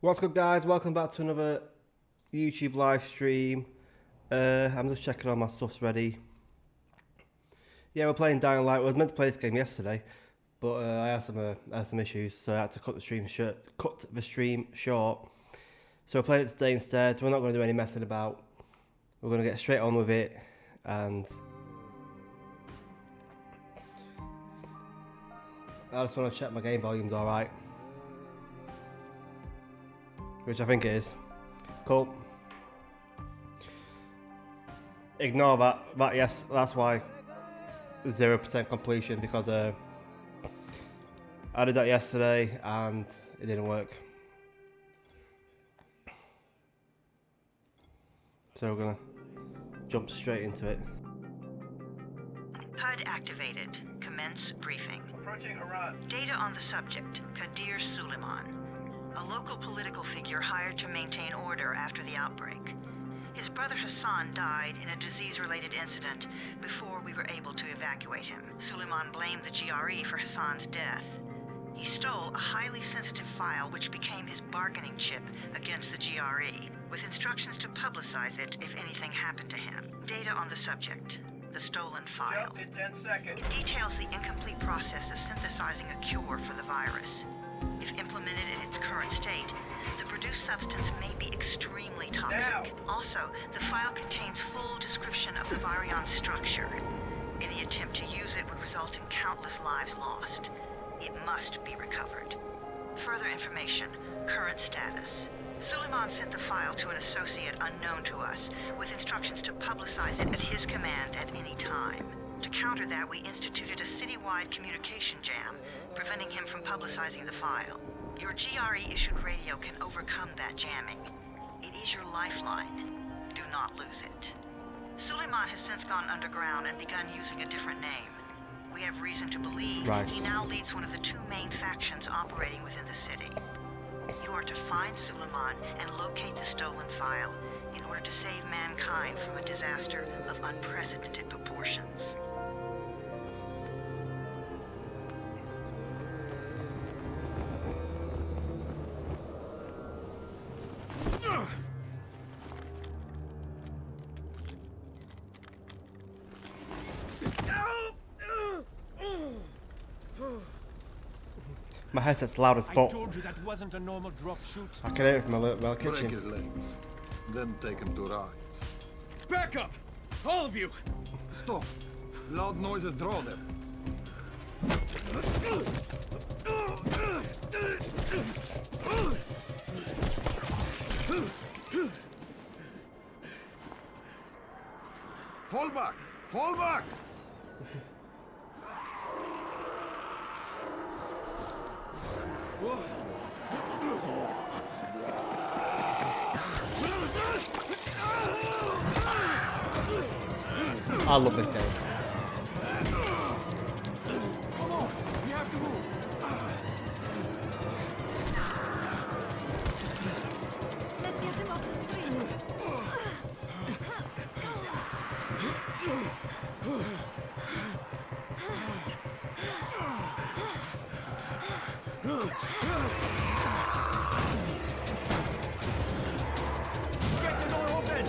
What's good, guys? Welcome back to another YouTube live stream. I'm just checking all my stuff's ready. Yeah, we're playing Dying Light. We were meant to play this game yesterday, but I had some issues, so I had to cut the stream short. So we're playing it today instead. We're not going to do any messing about. We're going to get straight on with it, and I just want to check my game volume's all right, which I think it is. Cool. Ignore that. Yes, that's why 0% completion, because I did that yesterday and it didn't work. So we're gonna jump straight into it. HUD activated. Commence briefing. Approaching Harran. Data on the subject, Kadir Suleiman, a local political figure hired to maintain order after the outbreak. His brother Hassan died in a disease-related incident before we were able to evacuate him. Suleiman blamed the GRE for Hassan's death. He stole a highly sensitive file which became his bargaining chip against the GRE, with instructions to publicize it if anything happened to him. Data on the subject, the stolen file. Jump in 10 seconds. It details the incomplete process of synthesizing a cure for the virus. If implemented in its current state, the produced substance may be extremely toxic. Now. Also, the file contains full description of the virion's structure. Any attempt to use it would result in countless lives lost. It must be recovered. Further information, current status. Suleiman sent the file to an associate unknown to us, with instructions to publicize it at his command at any time. To counter that, we instituted a citywide communication jam, preventing him from publicizing the file. Your GRE-issued radio can overcome that jamming. It is your lifeline. Do not lose it. Suleiman has since gone underground and begun using a different name. We have reason to believe he now leads one of the two main factions operating within the city. You are to find Suleiman and locate the stolen file in order to save mankind from a disaster of unprecedented proportions. My headset's loud as I fuck. told you that wasn't a normal drop shoot. I can hear it from my little Break kitchen. his legs, then take him to rides. Back up! All of you! Stop! Loud noises draw them. Fall back! Fall back! I love this game. Come on! We have to move! Let's get him off the street. Get the door open!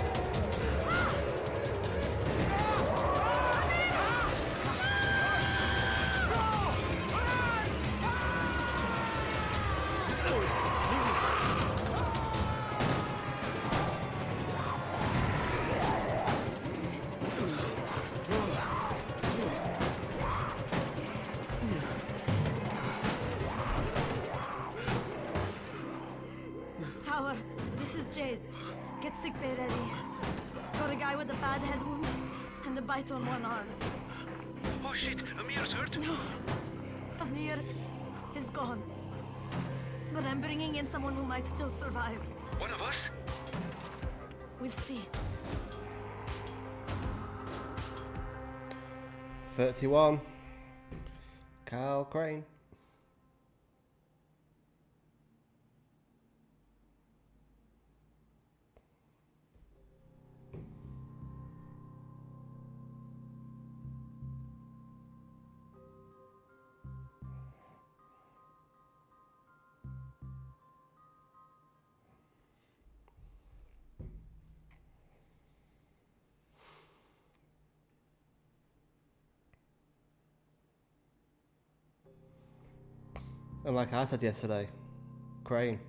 Tower, this is Jade. Get sick bay ready. Got a guy with a bad head wound and a bite on one arm. Oh shit, Amir's hurt? No, Amir is gone. But I'm bringing in someone who might still survive. One of us? We'll see. 31. Kyle Crane. And like I said yesterday, Crane.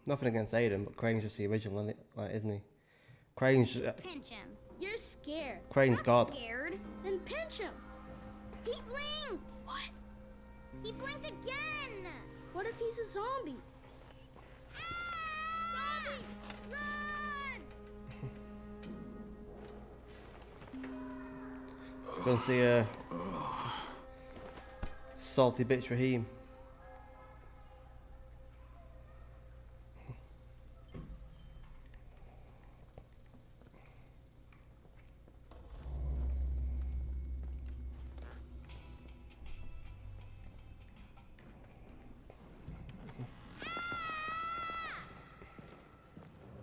Nothing against Aiden, but Crane's just the original, isn't it? Like, isn't he? Crane's just, Pinch him. You're scared. Crane's Not God. scared. Then pinch him. He blinked. What? He blinked again. What if he's a zombie? Ah! Zombie! Run! Gonna see a salty bitch Raheem.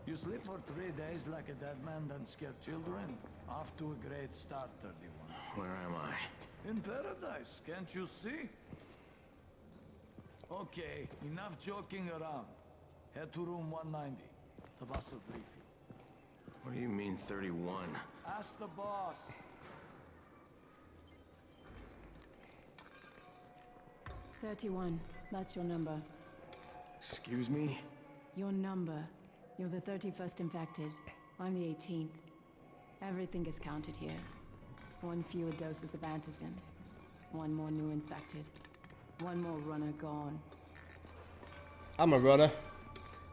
You sleep for 3 days like a dead man, then scare children? Off to a great start, 31. Where am I? In paradise, can't you see? Okay, enough joking around. Head to room 190. The boss will brief you. What do you mean 31? Ask the boss. "31. That's your number. Excuse me? Your number. You're the 31st infected. I'm the 18th. Everything is counted here. 1 fewer doses of antizin. 1 more new infected. 1 more runner gone. I'm a runner.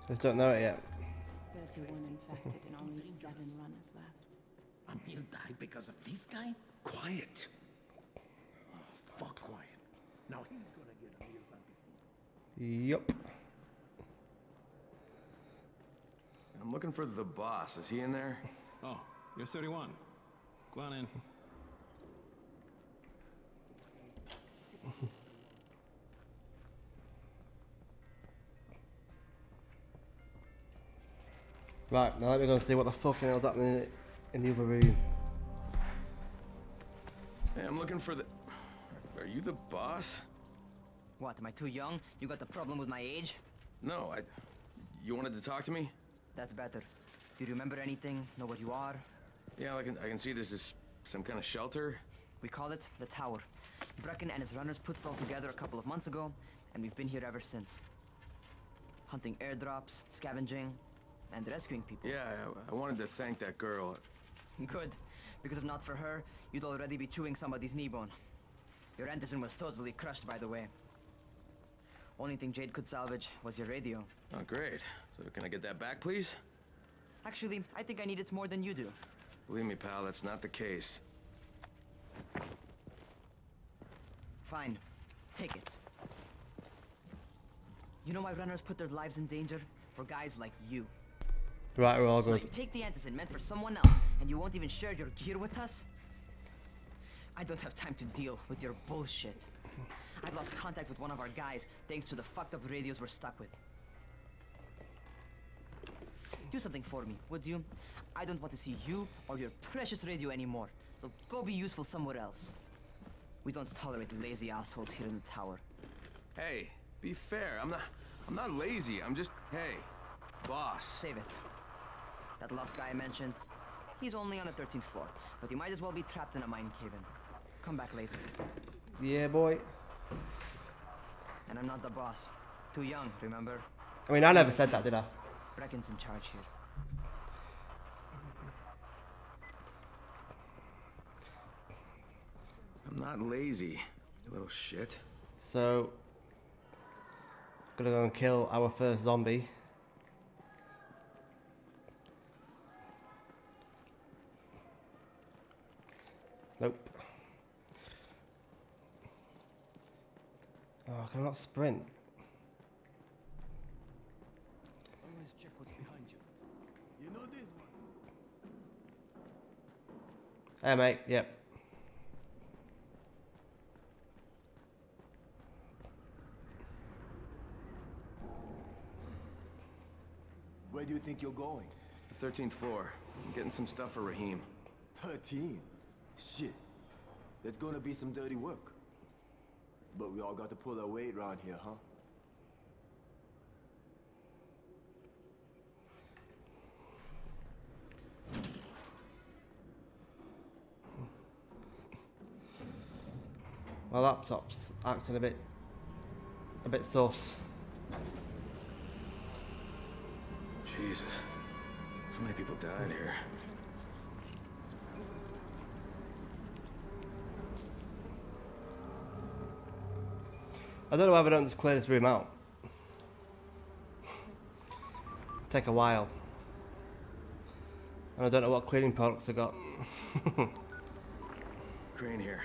Just don't know it yet. 31 infected and only 7 runners left. Emil died because of this guy? Quiet. Fuck quiet. Now he's gonna get Emil's NPC. Yup. I'm looking for the boss. Is he in there? Oh, you're 31. Go on in. Right, now let me go and see what the fucking hell's happening in the other room. Hey, I'm looking for the... Are you the boss? What, am I too young? You got the problem with my age? No, You wanted to talk to me? That's better. Do you remember anything? Know what you are? Yeah, I can see this is some kind of shelter. We call it the Tower. Brecken and his runners put it all together a couple of months ago, and we've been here ever since. Hunting airdrops, scavenging, and rescuing people. Yeah, I wanted to thank that girl. Good, because if not for her, you'd already be chewing somebody's knee bone. Your antizin was totally crushed, by the way. Only thing Jade could salvage was your radio. Oh, great. So can I get that back, please? Actually, I think I need it more than you do. Believe me, pal, that's not the case. Fine. Take it. You know why runners put their lives in danger? For guys like you. Right, we're all So good. you take the antizin meant for someone else, and you won't even share your gear with us? I don't have time to deal with your bullshit. I've lost contact with one of our guys thanks to the fucked up radios we're stuck with. Do something for me, would you? I don't want to see you or your precious radio anymore, so go be useful somewhere else. We don't tolerate lazy assholes here in the tower. Hey, be fair. I'm not lazy. I'm just... Hey, boss. Save it. That last guy I mentioned, he's only on the 13th floor, but he might as well be trapped in a mine cave-in. Come back later. Yeah, boy. And I'm not the boss. Too young, remember? I mean, I never said that, did I? Brecken's in charge here. I'm not lazy, you little shit. So, gonna go and kill our first zombie. Nope. Oh, can I not sprint? Always check what's behind you. You know this one? Hey, mate. Yep. Where do you think you're going? The 13th floor. I'm getting some stuff for Raheem. 13? Shit. That's gonna be some dirty work. But we all got to pull our weight around here, huh? My laptop's acting a bit sus. Jesus. How many people died here? I don't know why we don't just clear this room out. Take a while. And I don't know what cleaning products I got. Crane here.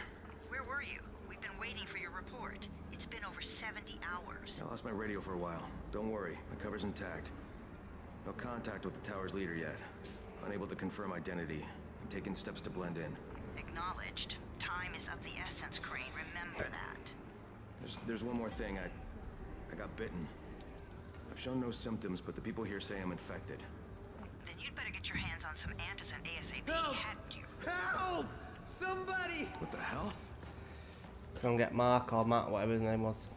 Where were you? We've been waiting for your report. It's been over 70 hours. I lost my radio for a while. Don't worry, my cover's intact. No contact with the tower's leader yet. Unable to confirm identity. I'm taking steps to blend in. Acknowledged. Time is of the essence, Crane. Remember that. There's one more thing. I got bitten. I've shown no symptoms, but the people here say I'm infected. Then you'd better get your hands on some antizin ASAP. Help! Hadn't you? Help! Somebody! What the hell? Someone get Mark or Matt, whatever his name was.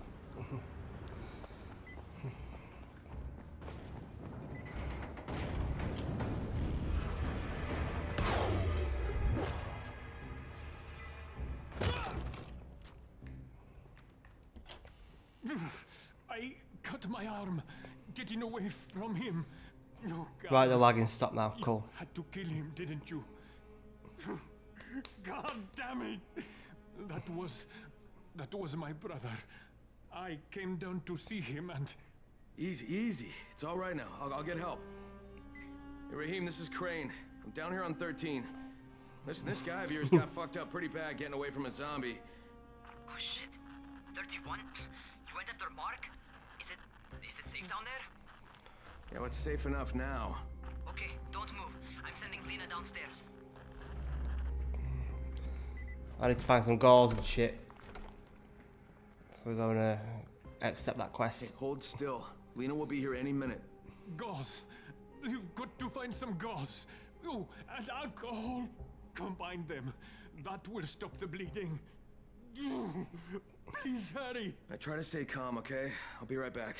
I cut my arm, getting away from him. Oh, God. Right, the lagging stopped now. Cool. You had to kill him, didn't you? God damn it! That was my brother. I came down to see him and... Easy. It's all right now. I'll get help. Hey, Raheem, this is Crane. I'm down here on 13. Listen, this guy of yours got fucked up pretty bad getting away from a zombie. Oh shit. 31? You went after Mark? Is it safe down there? Yeah, well, it's safe enough now. Okay, don't move. I'm sending Lena downstairs. I need to find some gauze and shit. So we're going to accept that quest. Hey, hold still. Lena will be here any minute. Gauze. You've got to find some gauze. Oh, and alcohol. Combine them. That will stop the bleeding. Please hurry. I try to stay calm, okay? I'll be right back.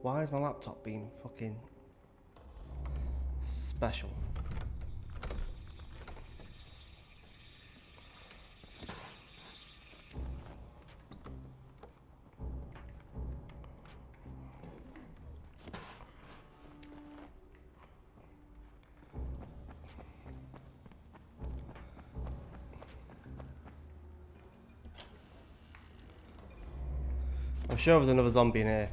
Why is my laptop being fucking special? I'm sure there's another zombie in here.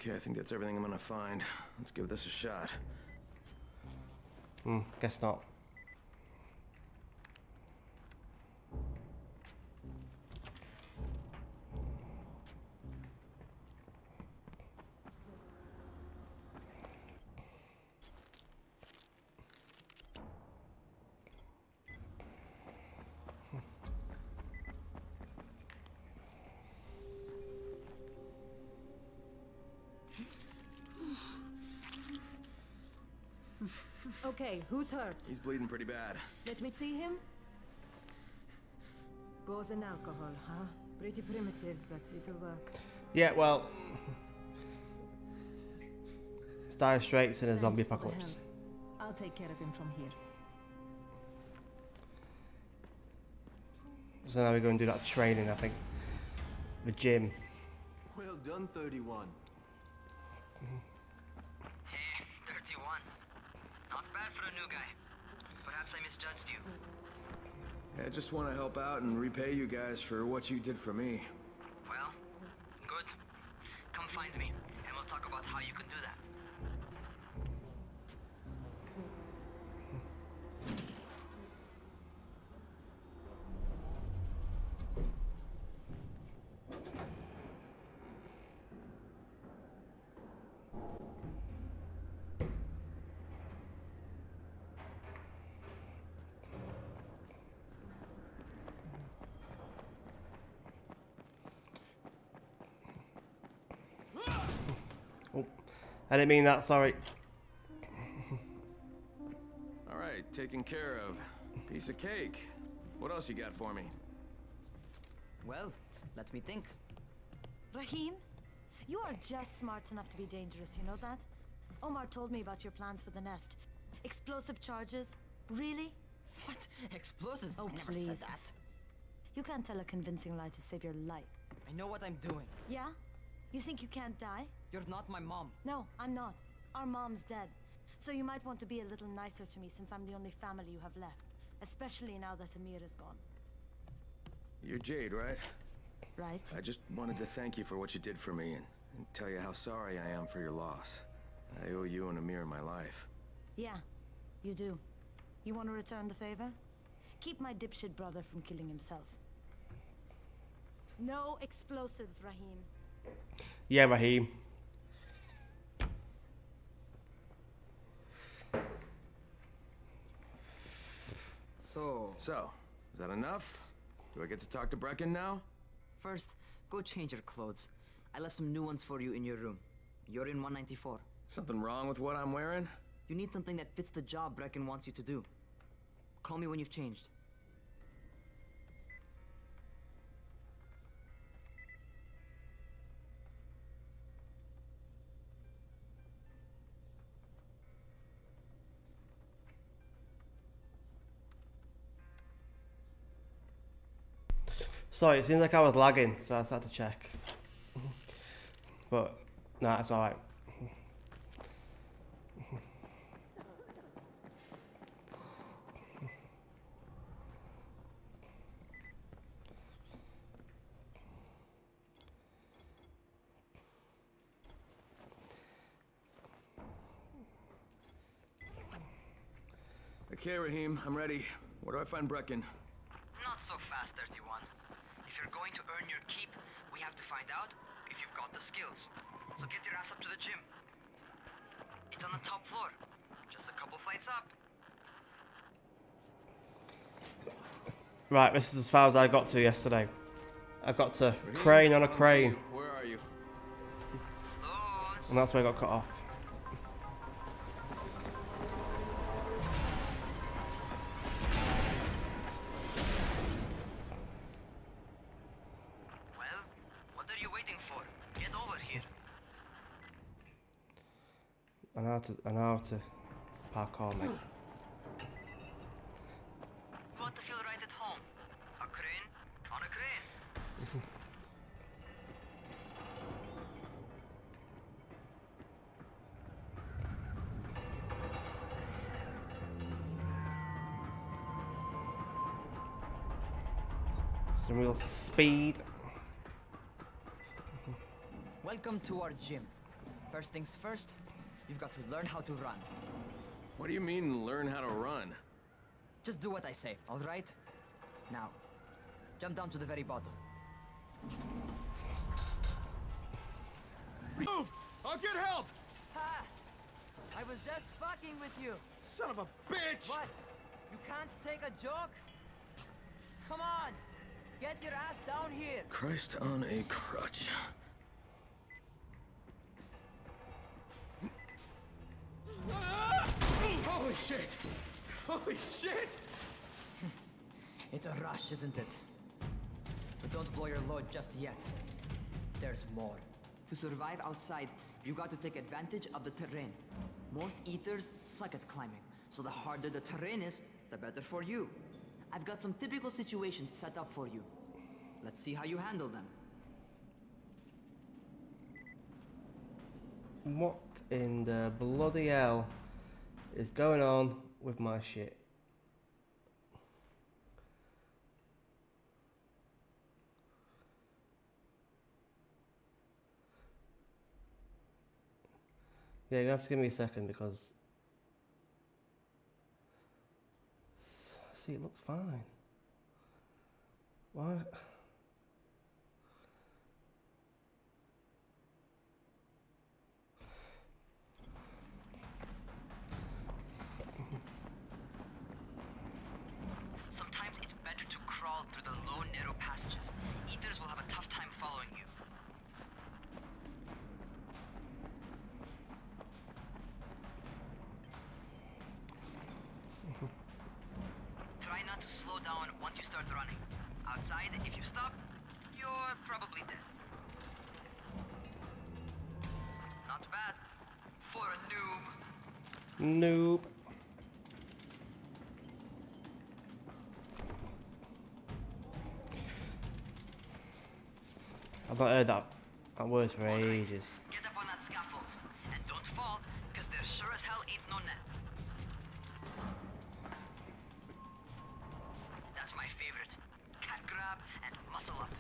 Okay, I think that's everything I'm gonna find. Let's give this a shot. Guess not. Okay, who's hurt? He's bleeding pretty bad. Let me see him. Gauze and alcohol, huh? Pretty primitive, but it'll work. Yeah, well, it's dire straits in a zombie Thanks for the apocalypse. help. I'll take care of him from here. So now we're going to do that training, I think. The gym. Well done, 31. Hey, 31. Not bad for a new guy. Perhaps I misjudged you. I just want to help out and repay you guys for what you did for me. Well, good. Come find me, and we'll talk about how you can do that. I didn't mean that, sorry. All right, taken care of. Piece of cake. What else you got for me? Well, let me think. Rahim, you are just smart enough to be dangerous, you know that? Omar told me about your plans for the nest. Explosive charges? Really? What? Explosives? Oh, I never please. said that. You can't tell a convincing lie to save your life. I know what I'm doing. Yeah? You think you can't die? You're not my mom. No, I'm not. Our mom's dead. So you might want to be a little nicer to me since I'm the only family you have left. Especially now that Amir is gone. You're Jade, right? Right? I just wanted to thank you for what you did for me and tell you how sorry I am for your loss. I owe you and Amir my life. Yeah, you do. You want to return the favor? Keep my dipshit brother from killing himself. No explosives, Rahim. Yeah, Raheem. So, is that enough? Do I get to talk to Brecken now? first, go change your clothes. I left some new ones for you in your room. You're in 194. Something wrong with what I'm wearing? You need something that fits the job Brecken wants you to do. Call me when you've changed. Sorry, it seems like I was lagging, so I just had to check. But, nah, it's alright. Okay, Rahim, I'm ready. Where do I find Brecken? Not so fast, 31. If you're going to earn your keep, we have to find out if you've got the skills. So get your ass up to the gym. It's on the top floor. Just a couple flights up. Right, this is as far as I got to yesterday. I got to crane on a crane. Where are you? And that's where I got cut off. Well, what are you waiting for? Get over here. I know how to parkour, mate. You want to feel right at home? A crane on a crane. Some real speed. Welcome to our gym. First things first, you've got to learn how to run. What do you mean, learn how to run? Just do what I say, all right? Now, jump down to the very bottom. Move! I'll get help! Ha! I was just fucking with you. Son of a bitch! What? You can't take a joke? Come on! Get your ass down here! Christ on a crutch. Holy shit! Holy shit! It's a rush, isn't it? But don't blow your load just yet. There's more. To survive outside, you got to take advantage of the terrain. Most eaters suck at climbing, so the harder the terrain is, the better for you. I've got some typical situations set up for you. Let's see how you handle them. What in the bloody hell is going on with my shit? Yeah, you have to give me a second because... See, it looks fine. Why? Sometimes it's better to crawl through the low, narrow passages. Eaters will have a tough time following you. inside, if you stop, you're probably dead. Not bad. For a noob. Noob. I've not heard that word for ages. Get up on that scaffold. And don't fall, because there sure as hell ain't no net. That's my favorite. Cat grab and muscle up.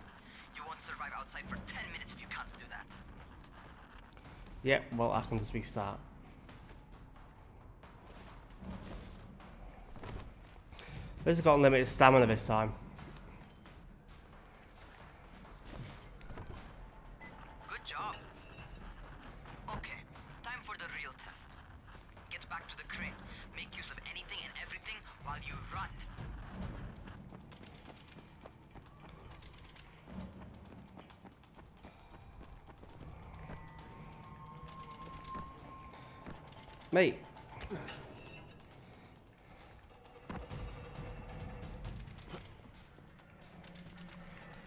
You won't survive outside for 10 minutes if you can't do that. Yep, well, I can just restart. This has got unlimited stamina this time. Good job. Okay, time for the real test. Get back to the crane. Make use of anything and everything while you run. Mate.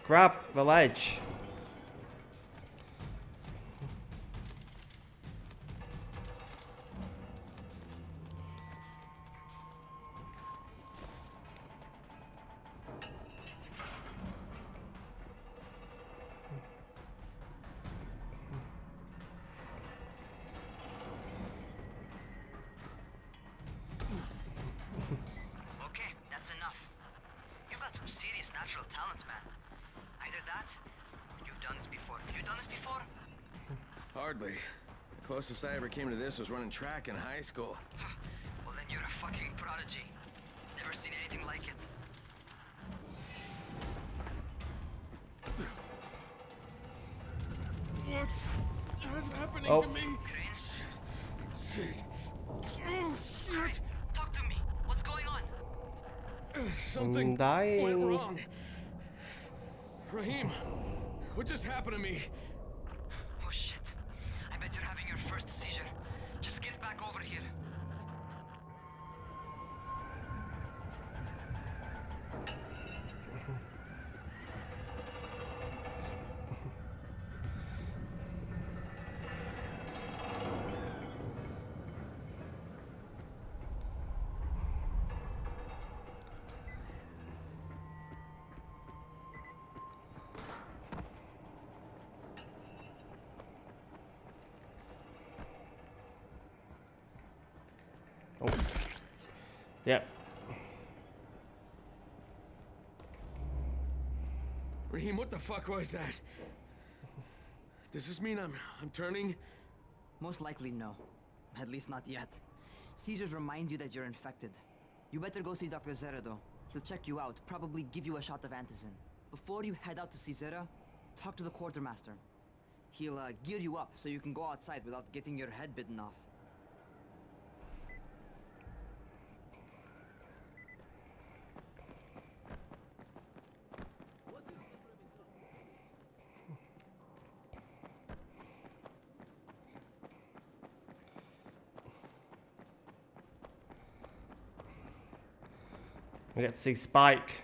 Grab the ledge. Okay, that's enough. You've got some serious natural talent, man. Either that, or you've done this before. You done this before? Hardly. The closest I ever came to this was running track in high school. Well, then you're a fucking prodigy. Never seen anything like it. What's happening Oh. to me? Shit. Oh, shit. Talk to me. What's going on? Something I'm dying. went wrong. Raheem, what just happened to me? Oh shit. I bet you're having your first seizure. Just get back over here. Oh. Yep. Raheem, what the fuck was that? Does this mean I'm turning? Most likely no. At least not yet. Seizures remind you that you're infected. You better go see Dr. Zera though. He'll check you out, probably give you a shot of antizin. Before you head out to see Zera, talk to the quartermaster. He'll gear you up so you can go outside without getting your head bitten off. We get to see Spike.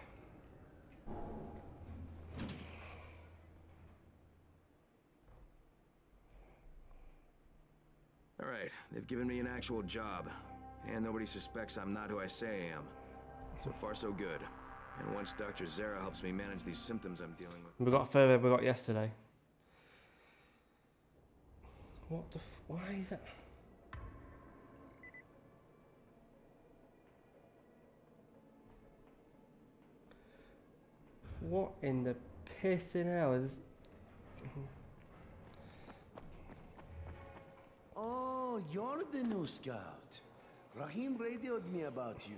All right, they've given me an actual job, and nobody suspects I'm not who I say I am. So far, so good. And once Dr. Zera helps me manage these symptoms I'm dealing with. We got further than we got yesterday. What the why is that? What in the pissing hell is... Oh, you're the new scout. Raheem radioed me about you.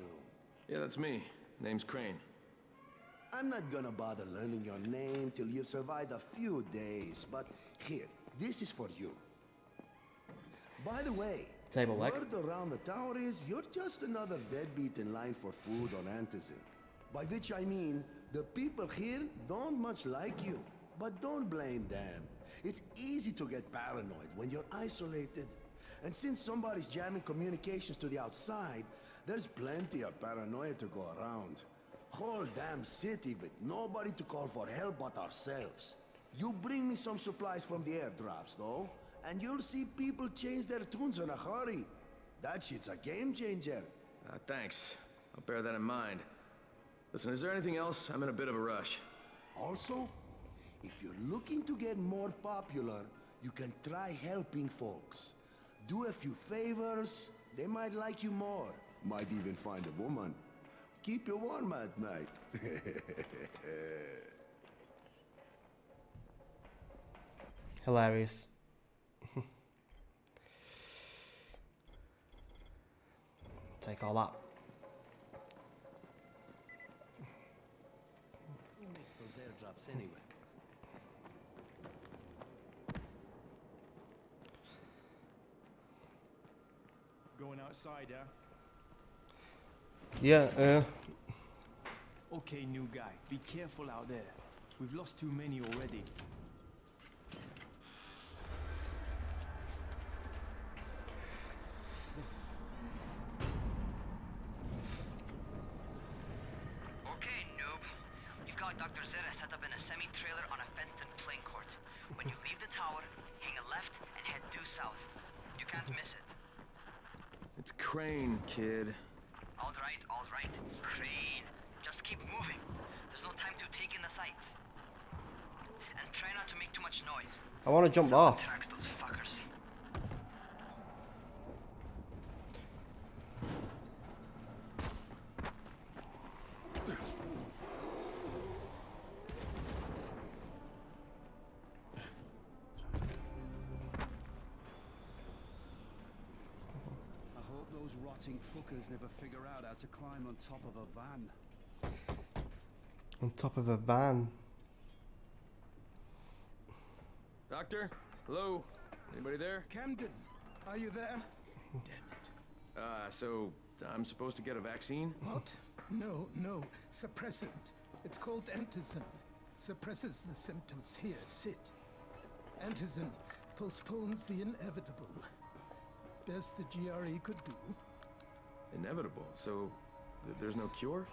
Yeah, that's me. Name's Crane. I'm not gonna bother learning your name till you've survived a few days, but here, this is for you. By the way, Table leg. word around the tower is you're just another deadbeat in line for food or antizin. By which I mean, the people here don't much like you. But don't blame them. It's easy to get paranoid when you're isolated. And since somebody's jamming communications to the outside, there's plenty of paranoia to go around. Whole damn city with nobody to call for help but ourselves. You bring me some supplies from the airdrops, though, and you'll see people change their tunes in a hurry. That shit's a game changer. Thanks. I'll bear that in mind. Listen, is there anything else? I'm in a bit of a rush. Also, if you're looking to get more popular, you can try helping folks. Do a few favors, they might like you more. Might even find a woman. Keep you warm at night. Hilarious. Take all that. Who makes those airdrops anyway? Going outside, yeah? Yeah, Okay, new guy, be careful out there. We've lost too many already. Okay, noob. You've got Dr. Zera set up in a semi-trailer on a fenced-in playing court. When you leave the tower, hang a left and head due south. You can't miss it. It's Crane, kid. All right. Crane. Just keep moving. There's no time to take in the sights. And try not to make too much noise. I want to jump off. Tracks those fuckers. I hope those rotting fuckers never figure out how to climb on top of a van. On top of a van. Doctor? Hello? Anybody there? Camden, are you there? So I'm supposed to get a vaccine? What? No. Suppressant. It's called antizin. Suppresses the symptoms. Here, sit. Antizin postpones the inevitable. Best the GRE could do. Inevitable. So there's no cure?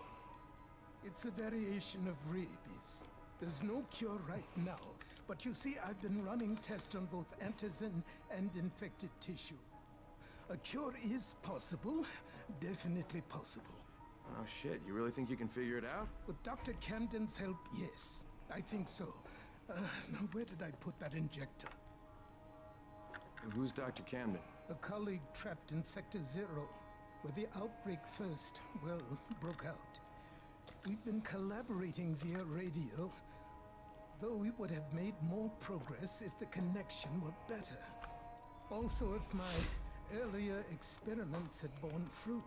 It's a variation of rabies. There's no cure right now. But you see, I've been running tests on both antizin and infected tissue. A cure is possible. Definitely possible. Oh shit, you really think you can figure it out? With Dr. Camden's help, yes. I think so. Now where did I put that injector? Who's Dr. Camden? A colleague trapped in Sector 0, where the outbreak first, well, broke out. We've been collaborating via radio, though we would have made more progress if the connection were better. Also, if my earlier experiments had borne fruit.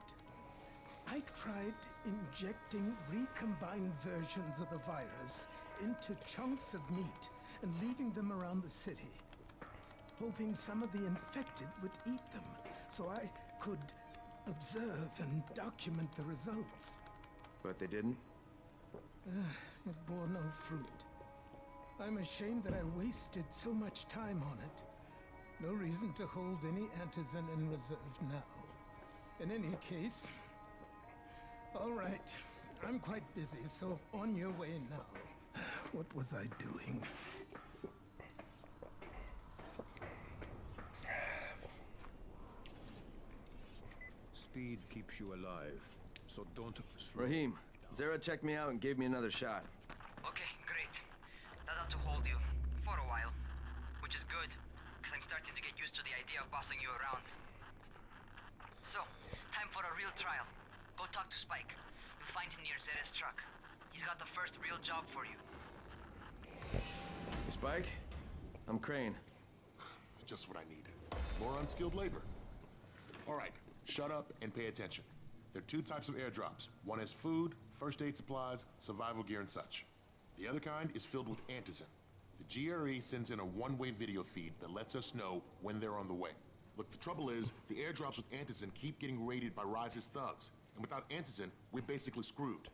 I tried injecting recombined versions of the virus into chunks of meat and leaving them around the city, hoping some of the infected would eat them, so I could observe and document the results. But they didn't? It bore no fruit. I'm ashamed that I wasted so much time on it. No reason to hold any antizin in reserve now. In any case, all right, I'm quite busy, so on your way now. What was I doing? Speed keeps you alive, so don't slow. Rahim, Zara checked me out and gave me another shot. Okay, great. That ought to hold you. For a while. Which is good, because I'm starting to get used to the idea of bossing you around. So, time for a real trial. Go talk to Spike. You'll find him near Zera's truck. He's got the first real job for you. Hey, Spike? I'm Crane. Just what I need. More unskilled labor. All right, shut up and pay attention. There are two types of airdrops. One is food, first aid supplies, survival gear and such. The other kind is filled with antizin. The GRE sends in a one-way video feed that lets us know when they're on the way. Look, the trouble is, the airdrops with antizin keep getting raided by Rise's thugs. And without antizin, we're basically screwed.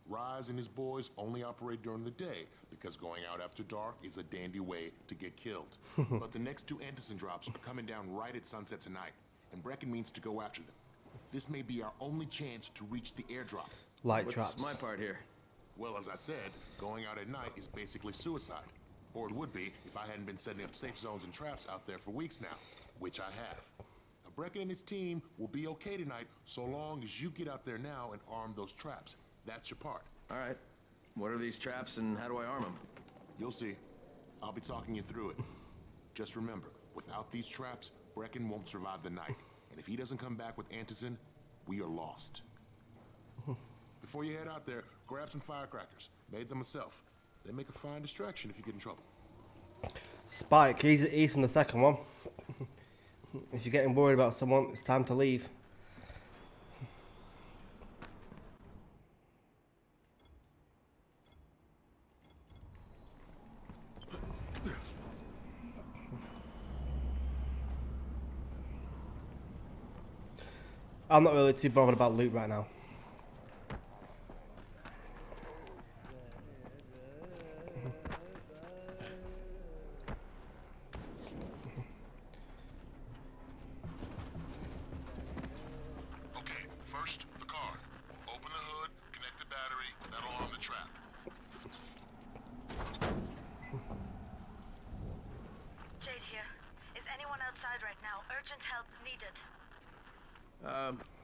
Rise and his boys only operate during the day because going out after dark is a dandy way to get killed. But the next two antizin drops are coming down right at sunset tonight, and Brecken means to go after them. This may be our only chance to reach the airdrop. Light What's traps. my part here? Well, as I said, going out at night is basically suicide. Or it would be if I hadn't been setting up safe zones and traps out there for weeks now, which I have. Now, Brecken and his team will be okay tonight so long as you get out there now and arm those traps. That's your part. All right. What are these traps and how do I arm them? You'll see. I'll be talking you through it. Just remember, without these traps, Brecken won't survive the night. And if he doesn't come back with Antizin, we are lost. Before you head out there, grab some firecrackers. Made them myself. They make a fine distraction if you get in trouble. Spike, he's from the second one. If you're getting worried about someone, it's time to leave. I'm not really too bothered about loot right now. Okay, first, the car. Open the hood, connect the battery, that'll arm the trap. Jade here. Is anyone outside right now? Urgent help needed.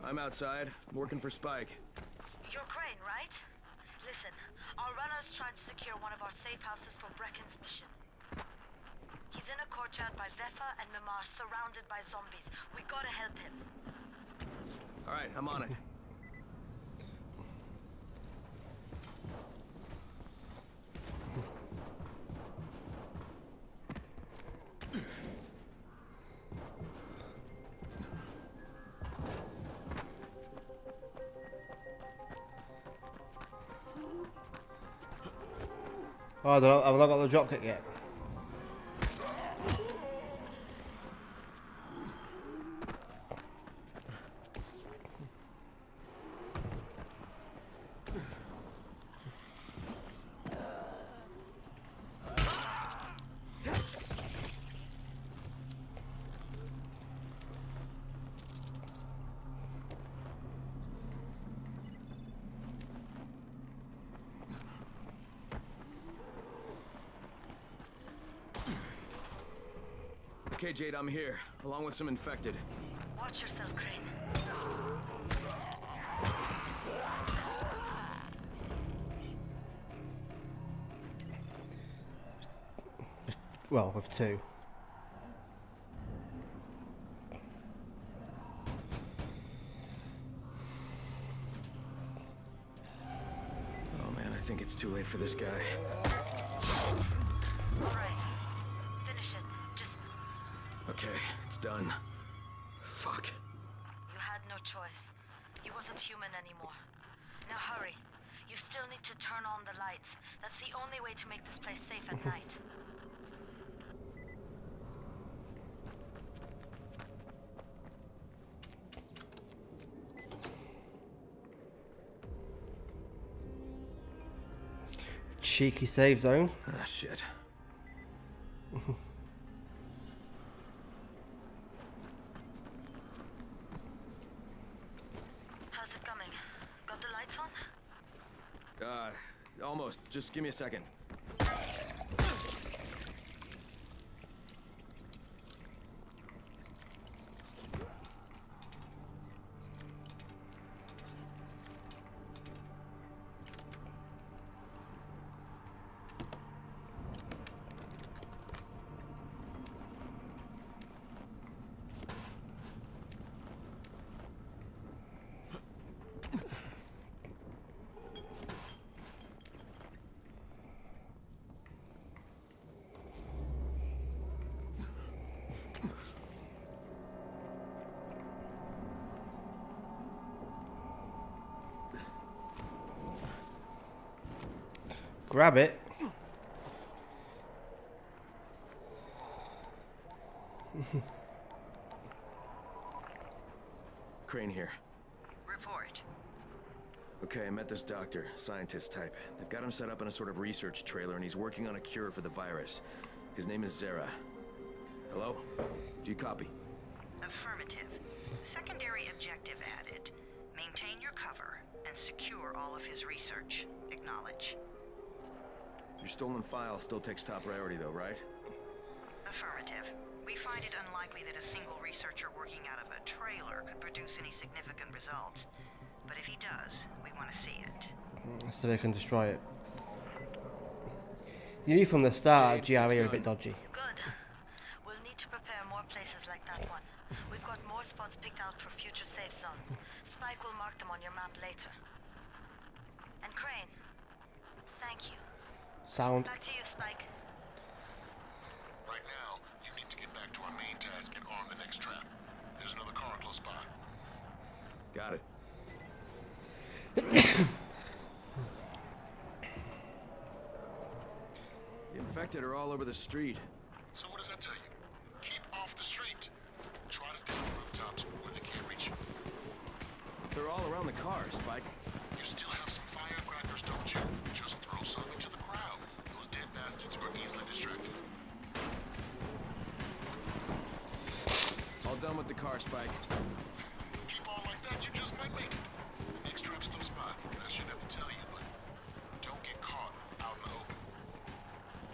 I'm outside, working for Spike. You're Crane, right? Listen, our runner's trying to secure one of our safe houses for Brecken's mission. He's in a courtyard by Vefa and Mimar, surrounded by zombies. We gotta help him. All right, I'm on it. Oh, I've not got the drop kick yet. Okay, Jade, I'm here, along with some infected. Watch yourself, Crane. Well, with two. Oh man, I think it's too late for this guy. Right. Finish it. Just... Okay, it's done. Fuck. You had no choice. He wasn't human anymore. Now hurry. You still need to turn on the lights. That's the only way to make this place safe at night. Cheeky save zone. Ah, shit. How's it coming? Got the lights on? Almost. Just give me a second. Grab it. Crane here. Report. Okay, I met this doctor, scientist type. They've got him set up in a sort of research trailer, and he's working on a cure for the virus. His name is Zera. Hello? Do you copy? Affirmative. Secondary objective added. Maintain your cover and secure all of his research. Acknowledge. Your stolen file still takes top priority though, right? Affirmative. We find it unlikely that a single researcher working out of a trailer could produce any significant results. But if he does, we want to see it. So they can destroy it. You knew from the start GRE are a bit dodgy. Good. We'll need to prepare more places like that one. We've got more spots picked out for future safe zones. Spike will mark them on your map later. And Crane, thank you. Sound. Back to you, Spike. Right now, you need to get back to our main task and arm the next trap. There's another car close by. Got it. The infected are all over the street. So what does that tell you? Keep off the street. Try to stay on the rooftops where they can't reach you. They're all around the car, Spike. You still have some firecrackers, don't you? Just throw some into the crowd. Those dead bastards are easily distracted. All done with the car, Spike. Keep on like that, you just might make it. The next trap's close by. I shouldn't have to tell you, but don't get caught out in the open.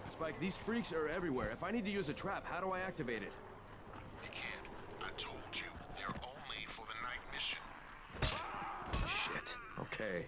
Spike, these freaks are everywhere. If I need to use a trap, how do I activate it? You can't. I told you, they're only for the night mission. Shit. Okay.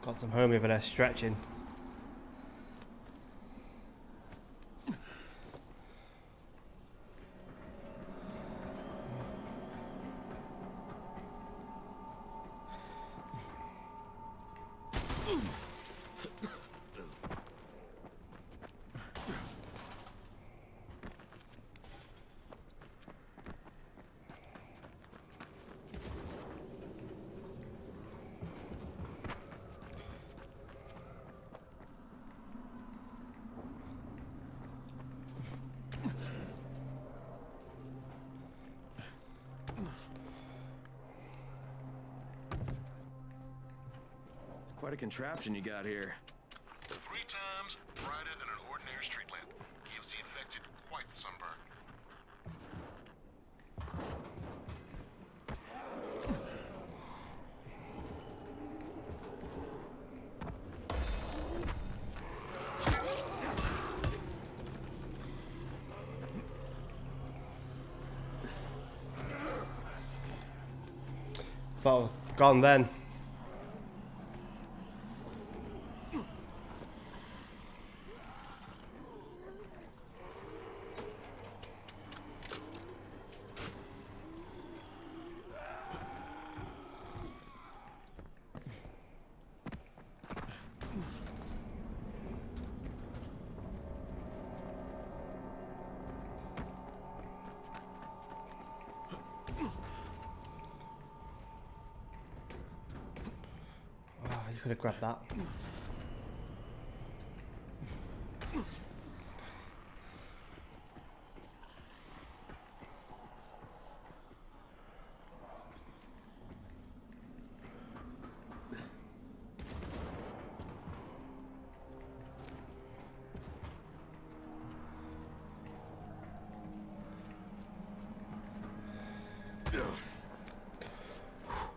Got some homie over there stretching. Quite a contraption you got here. 3 times brighter than an ordinary street lamp. Gives the infected quite the sunburn. Well, gone then. Could have grabbed that.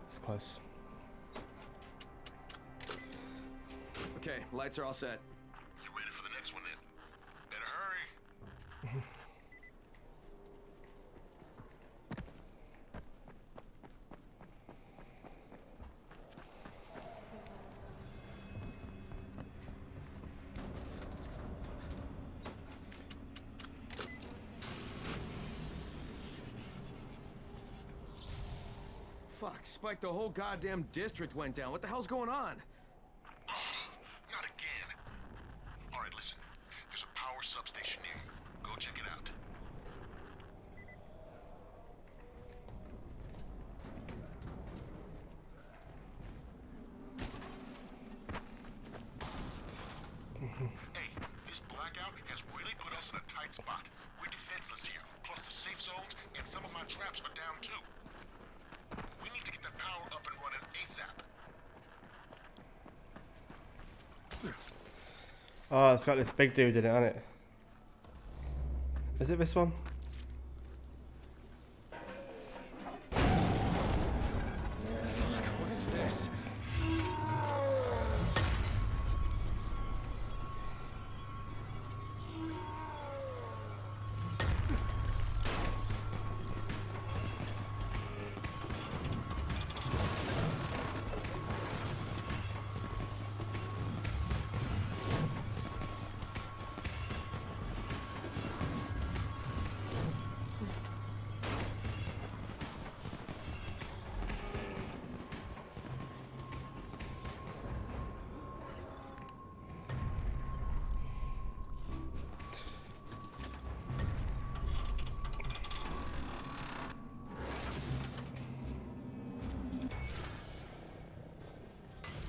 It's close. Okay, lights are all set. You ready for the next one then? Better hurry. Fuck, Spike, the whole goddamn district went down. What the hell's going on? Not again. All right, listen. There's a power substation near you. Go check it out. Hey, this blackout has traps are down too. We need to get that power up and running ASAP. Oh, it's got this big dude in it, hasn't it? Is it this one? Fuck, what is this?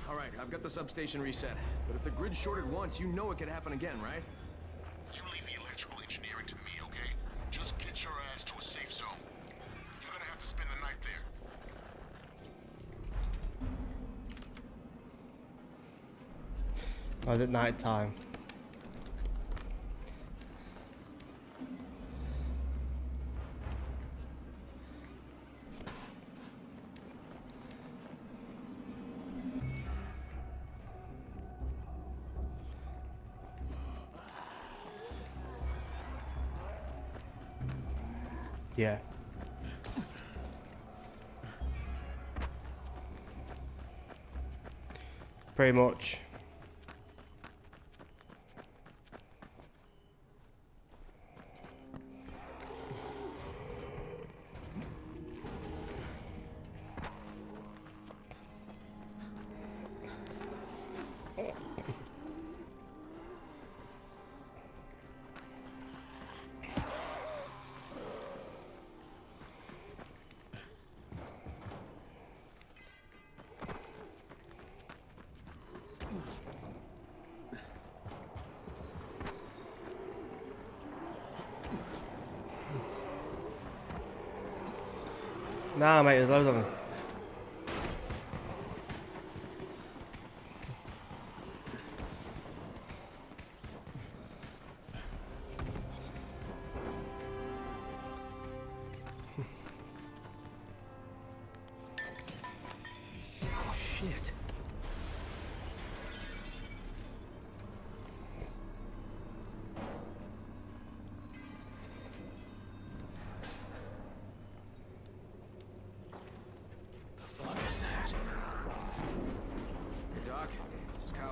Alright, I've got the substation reset. But if the grid shorted once, you know it could happen again, right? You leave the electrical engineering to me, okay? Just get your ass to a safe zone. You're gonna have to spend the night there. Or is it night time? Yeah. Pretty much. Nah, mate, there's loads of them. Oh shit.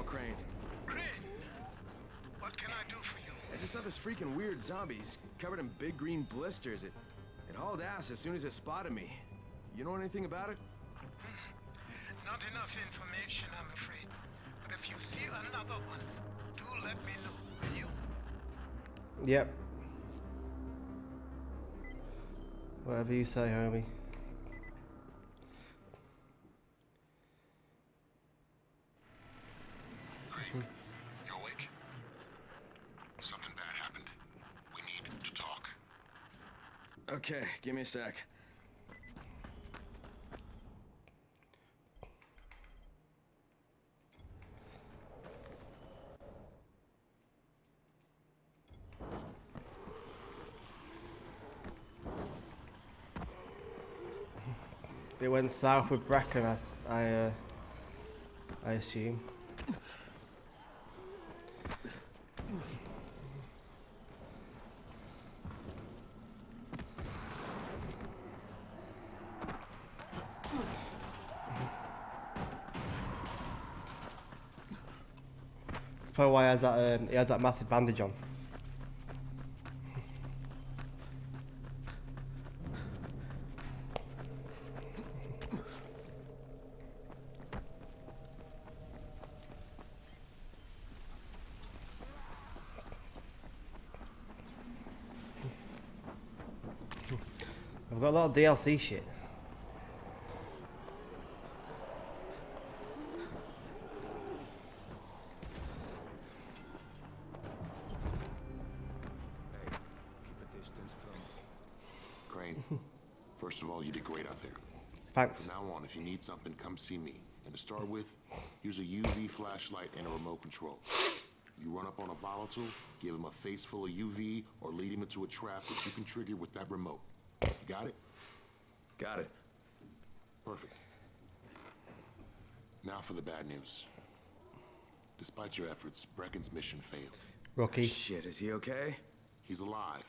Crane. Crane! What can I do for you? I just saw this freaking weird zombie. He's covered in big green blisters. It hauled ass as soon as it spotted me. You know anything about it? Not enough information, I'm afraid. But if you see another one, do let me know, will you? Yep. Whatever you say, homie. You awake? Something bad happened. We need to talk. Okay, give me a sec. It went south with Bracken, I assume. That's probably why he has that massive bandage on. I've got a lot of DLC shit. Hey, keep a distance from Crane, First of all, you did great out there. Thanks. From now on, if you need something, come see me. And to start with, use a UV flashlight and a remote control. You run up on a volatile, give him a face full of UV, or lead him into a trap that you can trigger with that remote. You got it? Got it. Perfect. Now for the bad news. Despite your efforts, Brecken's mission failed. Rocky. Shit, is he okay? He's alive.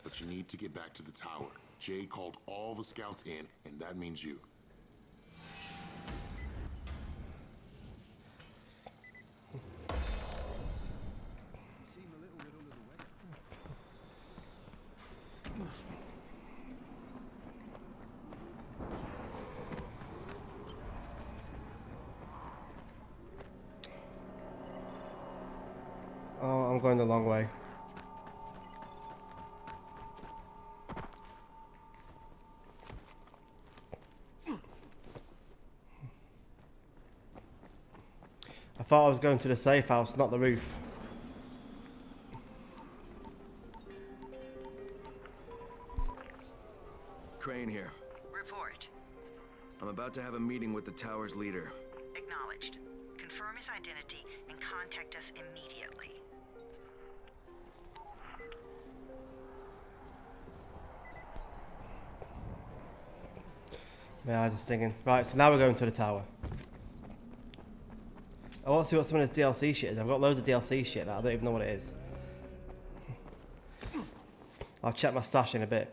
But you need to get back to the tower. Jade called all the scouts in, and that means you. Oh, I'm going the long way. I thought I was going to the safe house, not the roof. Crane here. Report. I'm about to have a meeting with the tower's leader. Acknowledged. Confirm his identity and contact us immediately. Yeah, I was just thinking. Right, so now we're going to the tower. I want to see what some of this DLC shit is. I've got loads of DLC shit that I don't even know what it is. I'll check my stash in a bit.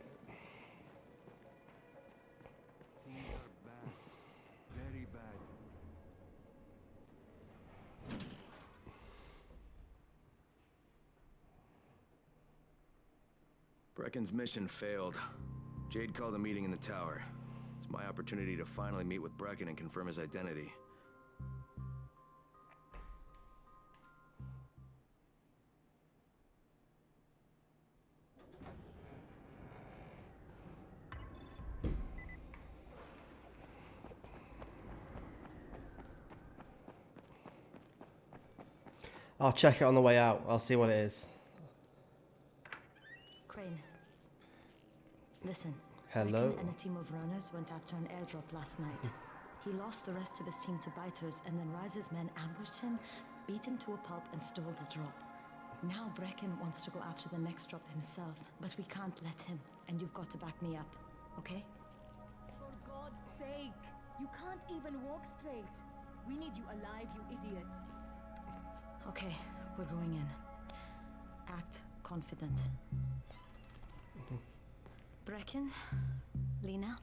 Things are bad. Very bad. Brecken's mission failed. Jade called a meeting in the tower. It's my opportunity to finally meet with Brecken and confirm his identity. I'll check it on the way out. I'll see what it is. Crane. Listen. Hello. Brecken and a team of runners went after an airdrop last night. He lost the rest of his team to biters, and then Rise's men ambushed him, beat him to a pulp, and stole the drop. Now Brecken wants to go after the next drop himself, but we can't let him, and you've got to back me up, okay? For God's sake! You can't even walk straight. We need you alive, you idiot. Okay, we're going in. Act confident. Brecken? Lena?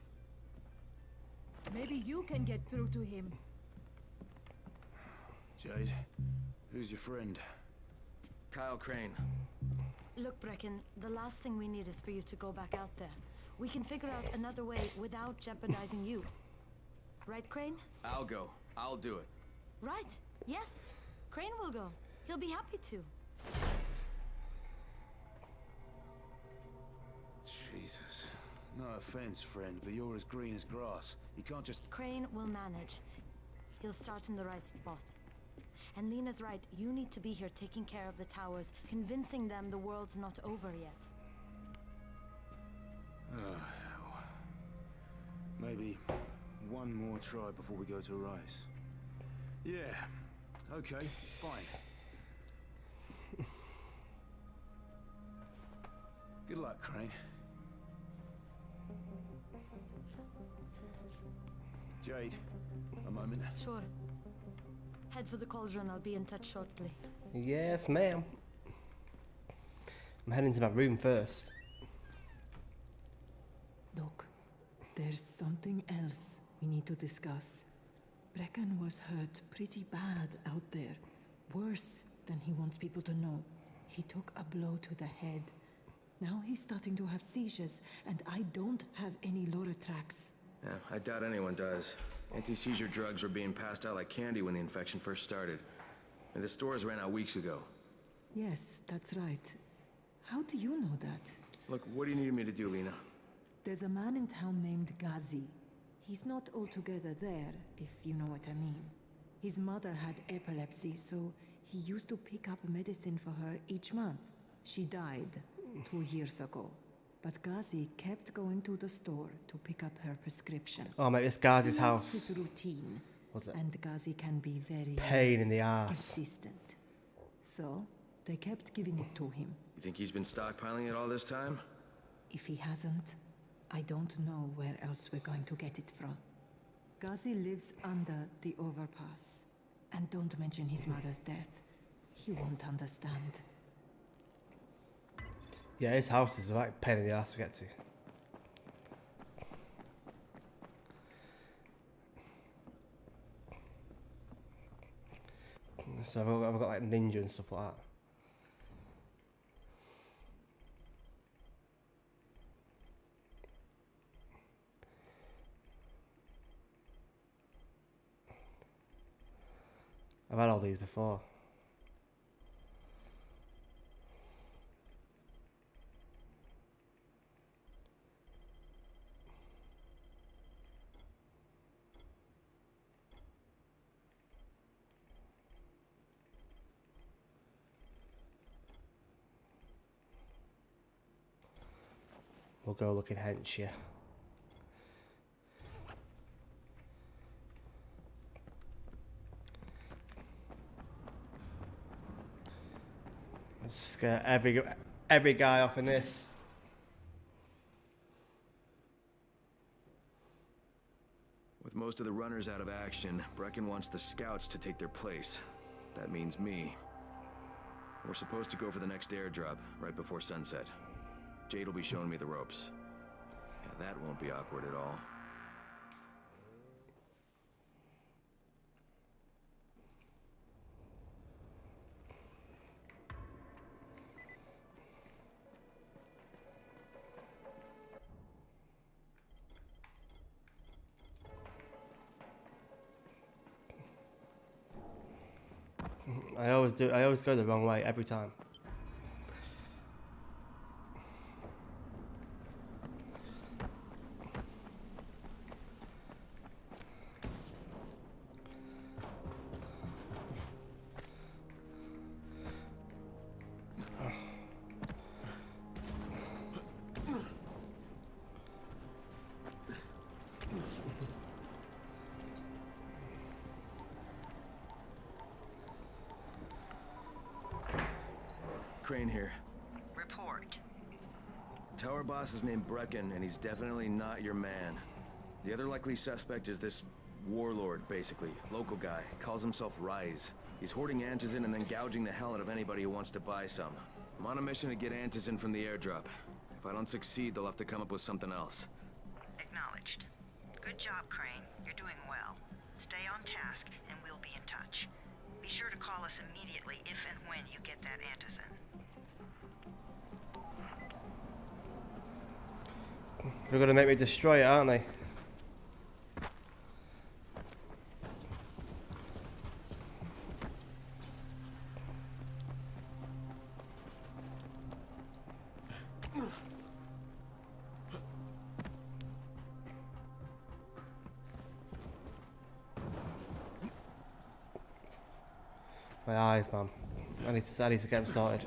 Maybe you can get through to him. Jade, who's your friend? Kyle Crane. Look, Brecken, the last thing we need is for you to go back out there. We can figure out another way without jeopardizing you. Right, Crane? I'll go. I'll do it. Right. Yes. Crane will go. He'll be happy to. Jesus. No offense, friend, but you're as green as grass. You can't just... Crane will manage. He'll start in the right spot. And Lena's right, you need to be here taking care of the towers, convincing them the world's not over yet. Oh, hell. Maybe one more try before we go to Rice. Yeah, okay, fine. Good luck, Crane. Jade, a moment. Sure. Head for the cauldron, I'll be in touch shortly. Yes, ma'am. I'm heading to my room first. Look, there's something else we need to discuss. Brecken was hurt pretty bad out there. Worse than he wants people to know. He took a blow to the head. Now he's starting to have seizures, and I don't have any Loratrax. Yeah, I doubt anyone does. Anti-seizure drugs were being passed out like candy when the infection first started. And the stores ran out weeks ago. Yes, that's right. How do you know that? Look, what do you need me to do, Lena? There's a man in town named Ghazi. He's not altogether there, if you know what I mean. His mother had epilepsy, so he used to pick up medicine for her each month. She died 2 years ago. but Ghazi kept going to the store to pick up her prescription. Oh mate, this Ghazi's It's house. his routine. What's it? And Ghazi can be very Pain in the ass. persistent. So they kept giving it to him. You think he's been stockpiling it all this time? If he hasn't, I don't know where else we're going to get it from. Ghazi lives under the overpass. And don't mention his mother's death. He won't understand. Yeah, his house is like pain in the ass to get to. So I've got like ninja and stuff like that. I've had all these before. We'll go looking hench here. Let's scare every guy off in this. With most of the runners out of action, Brecken wants the scouts to take their place. That means me. We're supposed to go for the next airdrop, right before sunset. Jade will be showing me the ropes. Yeah, that won't be awkward at all. I always go the wrong way every time. Crane here. Report. Tower boss is named Brecken, and he's definitely not your man. The other likely suspect is this warlord, basically. Local guy. Calls himself Rise. He's hoarding Antizin and then gouging the hell out of anybody who wants to buy some. I'm on a mission to get Antizin from the airdrop. If I don't succeed, they'll have to come up with something else. Acknowledged. Good job, Crane. You're doing well. Stay on task, and we'll be in touch. Be sure to call us immediately if and when you get that Antizin. They're gonna make me destroy it, aren't they? My eyes, man. I need to get them sorted.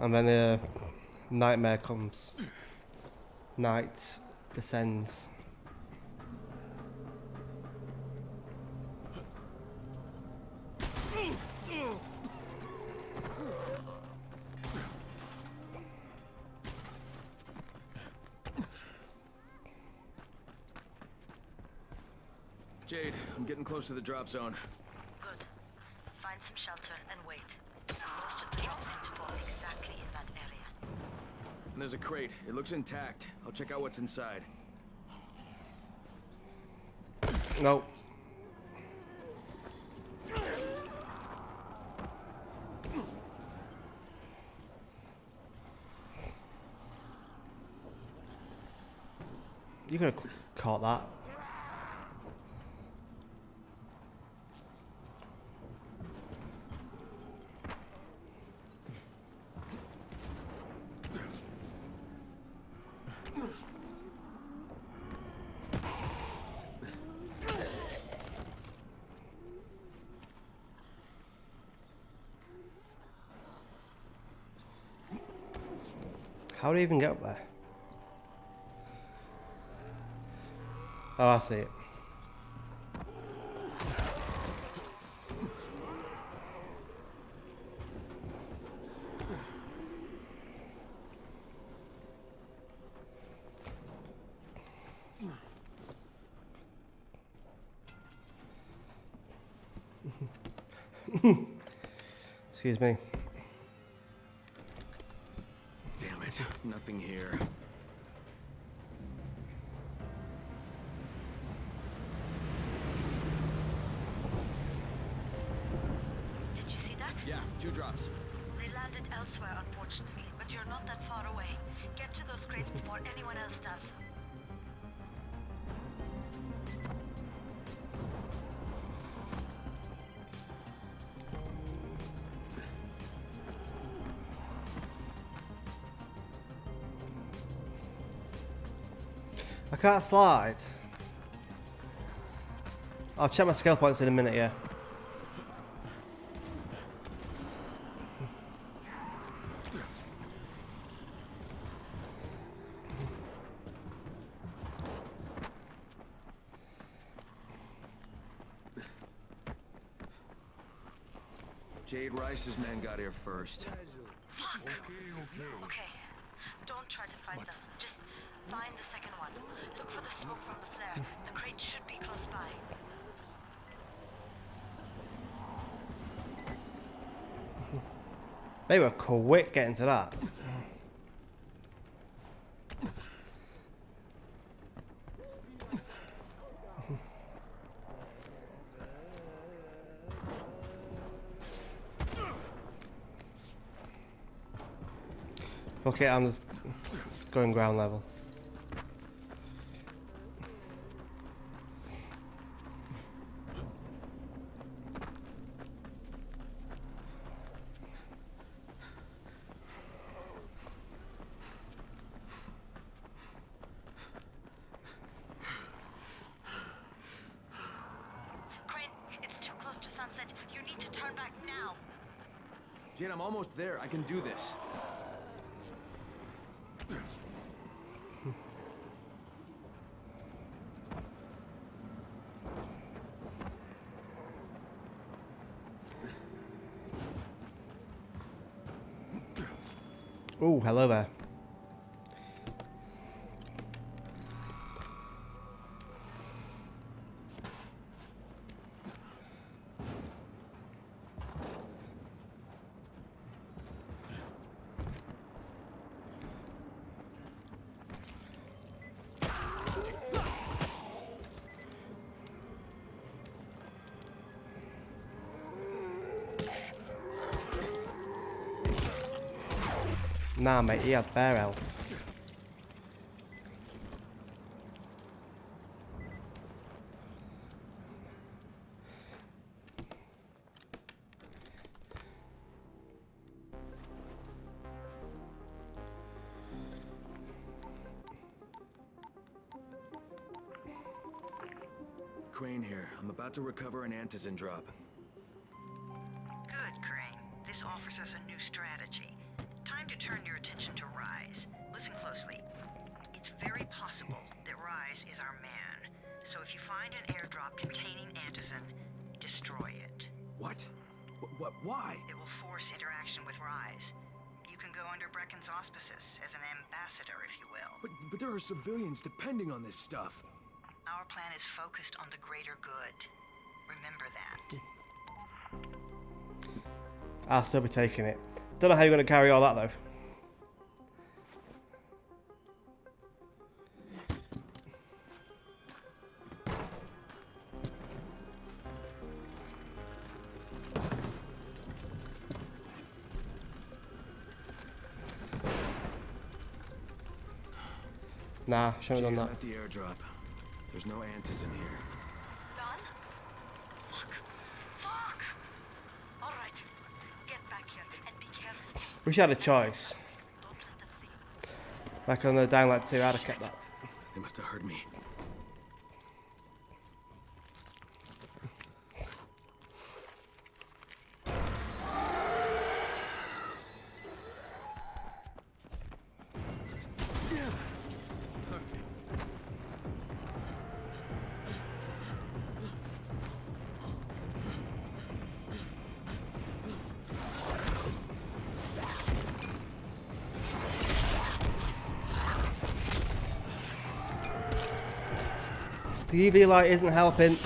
And then the nightmare comes. Night descends. Jade, I'm getting close to the drop zone. Good. Find some shelter and wait. Most of the drops seem to fall exactly in that area. And there's a crate. It looks intact. I'll check out what's inside. No. You could have caught that. How do you even get up there? Oh, I see it. Excuse me. Damn it, nothing here. Did you see that? Yeah, 2 drops. They landed elsewhere, unfortunately, but you're not that far away. Get to those crates before anyone else does. I can't slide. I'll check my skill points in a minute, yeah. Jade Rice's men got here first. Okay. Don't try to fight them. Just find the second one. Look for the smoke from the flare. The crate should be close by. They were quick getting to that. Okay, I'm just going ground level. Crane, it's too close to sunset. You need to turn back now. Jade, I'm almost there. I can do this. Oh, hello there. Nah, mate, he had bare health. Crane here. I'm about to recover an antizin drop. Good, Crane. This offers us a new strategy. Time to turn your attention to Rise. Listen closely. It's very possible that Rise is our man. So if you find an airdrop containing antizin, destroy it. What? What? Why? It will force interaction with Rise. You can go under Brecken's auspices as an ambassador, if you will. But there are civilians depending on this stuff. Our plan is focused on the greater good. Remember that. I'll still be taking it. Don't know how you're going to carry all that, though. Nah, shouldn't have Jake, done I'm that. at the airdrop. There's no Antis in here. Done? Fuck! Alright, get back here and be careful. Wish I had a choice. Like on the Dying Light 2, I'd have kept that. They must have heard me. The UV light isn't helping.